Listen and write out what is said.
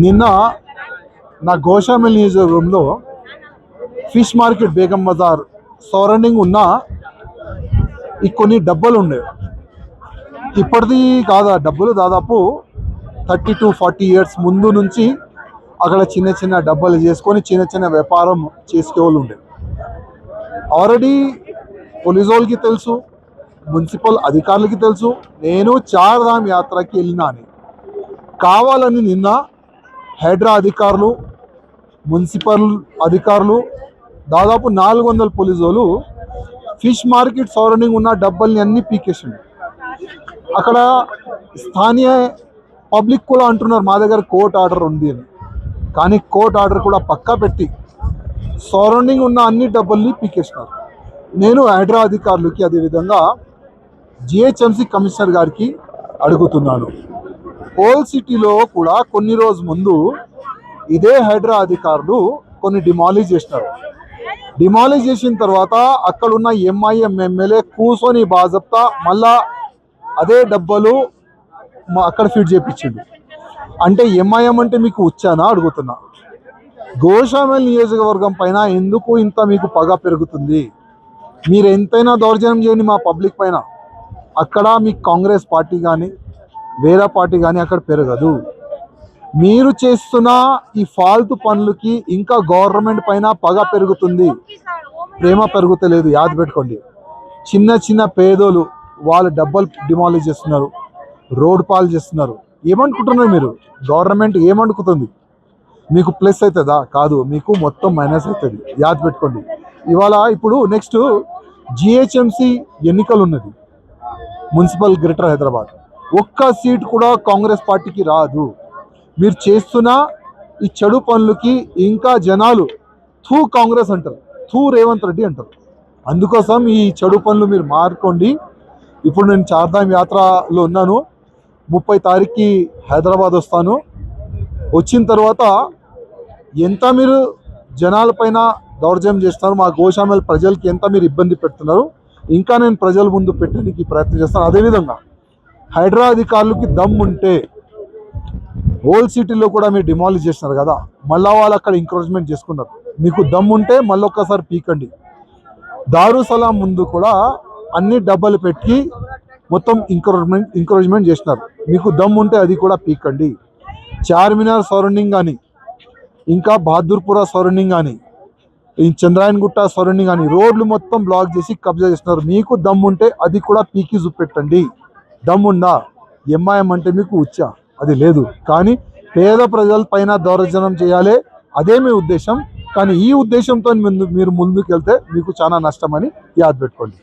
నిన్న నా గోషామిల్ నియోజకవర్గంలో fish market Begum Bazar surrounding ఉన్న ఈ కొన్ని డబ్బాలు ఉండేవి. ఇప్పటిది కాదా డబ్బులు, దాదాపు 30 to 40 years ముందు నుంచి అక్కడ చిన్న చిన్న డబ్బాలు చేసుకొని చిన్న చిన్న వ్యాపారం చేసుకోవాలి ఉండే. ఆల్రెడీ పోలీసు వాళ్ళకి తెలుసు, మున్సిపల్ అధికారులకి తెలుసు నేను చార్ధామ్ యాత్రకి వెళ్ళినా అని. కావాలని నిన్న హైడ్రా అధికారులు, మున్సిపల్ అధికారులు, దాదాపు 400 పోలీసు వాళ్ళు ఫిష్ మార్కెట్ సరౌండింగ్ ఉన్న డబ్బాల్ని అన్నీ పీకేసింది. అక్కడ స్థానియ పబ్లిక్ కూడా అంటున్నారు మా దగ్గర కోర్టు ఆర్డర్ ఉంది అని. కానీ కోర్టు ఆర్డర్ కూడా పక్కా పెట్టి సరౌండింగ్ ఉన్న అన్ని డబ్బాల్ని పీకేసినారు. నేను హైడ్రా అధికారులకి అదేవిధంగా జిహెచ్ఎంసీ కమిషనర్ గారికి అడుగుతున్నాను. ఓల్డ్ సిటీలో కూడా కొన్ని రోజు ముందు ఇదే హైడ్రా అధికారులు కొన్ని డిమాలిష్ చేసినారు. డిమాలిష్ చేసిన తర్వాత అక్కడున్న ఎంఐఎం ఎమ్మెల్యే కూర్చొని బాజప్తా మళ్ళా అదే డబ్బాలు అక్కడ ఫిట్ చేయించిండు. అంటే ఎంఐఎం అంటే మీకు వచ్చానా అడుగుతున్నా. గోషామిల్ నియోజకవర్గం పైన ఎందుకు ఇంత మీకు పగ పెరుగుతుంది? మీరు ఎంతైనా దౌర్జన్యం చేయండి మా పబ్లిక్ పైన, అక్కడ మీకు కాంగ్రెస్ పార్టీ కానీ వేరే పార్టీ కానీ అక్కడ పెరగదు. మీరు చేస్తున్న ఈ ఫాల్తు పనులకి ఇంకా గవర్నమెంట్ పైన పగ పెరుగుతుంది, ప్రేమ పెరుగుతలేదు. యాద్ పెట్టుకోండి. చిన్న చిన్న పేదోళ్ళు వాళ్ళ డబ్బులు డిమాలిష్ చేస్తున్నారు, రోడ్ పాలు చేస్తున్నారు. ఏమనుకుంటున్నారు మీరు? గవర్నమెంట్ ఏమనుకుతుంది? మీకు ప్లస్ అవుతుందా? కాదు, మీకు మొత్తం మైనస్ అవుతుంది. యాద్ పెట్టుకోండి. ఇప్పుడు నెక్స్ట్ జిహెచ్ఎంసీ ఎన్నికలు ఉన్నది, మున్సిపల్ గ్రేటర్ హైదరాబాద్. ఒక్క సీట్ కూడా కాంగ్రెస్ పార్టీకి రాదు. మీరు చేస్తున్న ఈ చెడు పనులకి ఇంకా జనాలు థూ కాంగ్రెస్ అంటారు, థూ రేవంత్ రెడ్డి అంటారు. అందుకోసం ఈ చెడు పనులు మీరు మారుకోండి. ఇప్పుడు నేను చార్ధామ్ యాత్రలో ఉన్నాను. 30 తారీఖుకి హైదరాబాద్ వస్తాను. వచ్చిన తర్వాత ఎంత మీరు జనాలపైన దౌర్జన్యం చేస్తున్నారు, మా గోషామిల్ ప్రజలకి ఎంత మీరు ఇబ్బంది పెడుతున్నారు, ఇంకా నేను ప్రజల ముందు పెట్టడానికి ప్రయత్నం చేస్తాను. అదేవిధంగా హైడ్రా అధికారులకి దమ్ ఉంటే ఓల్డ్ సిటీలో కూడా మీరు డిమాలిష్ చేస్తున్నారు కదా, మళ్ళా వాళ్ళు అక్కడ ఎంకరేజ్మెంట్ చేసుకున్నారు. మీకు దమ్ ఉంటే మళ్ళీ ఒక్కసారి పీకండి. దారుసలాం ముందు కూడా అన్ని డబ్బాలు పెట్టి మొత్తం ఎంకరేజ్మెంట్ చేసినారు. మీకు దమ్ ఉంటే అది కూడా పీకండి. చార్మినార్ సరౌండింగ్ కానీ, ఇంకా బహదూర్పుర సరౌండింగ్ కానీ, ఈ చంద్రాయన్ గుట్ట సరౌండింగ్ కానీ రోడ్లు మొత్తం బ్లాక్ చేసి కబ్జా చేస్తున్నారు. మీకు దమ్ ఉంటే అది కూడా పీకి చూపెట్టండి. దమ్ ఉందా? ఎంఐఎం అంటే మీకు వచ్చా? అది లేదు. కానీ పేద ప్రజల పైన దౌర్జన్యం చేయాలి, అదే మీ ఉద్దేశం. కానీ ఈ ఉద్దేశంతో మీరు ముందుకు వెళ్తే మీకు చాలా నష్టం అని యాద్ పెట్టుకోండి.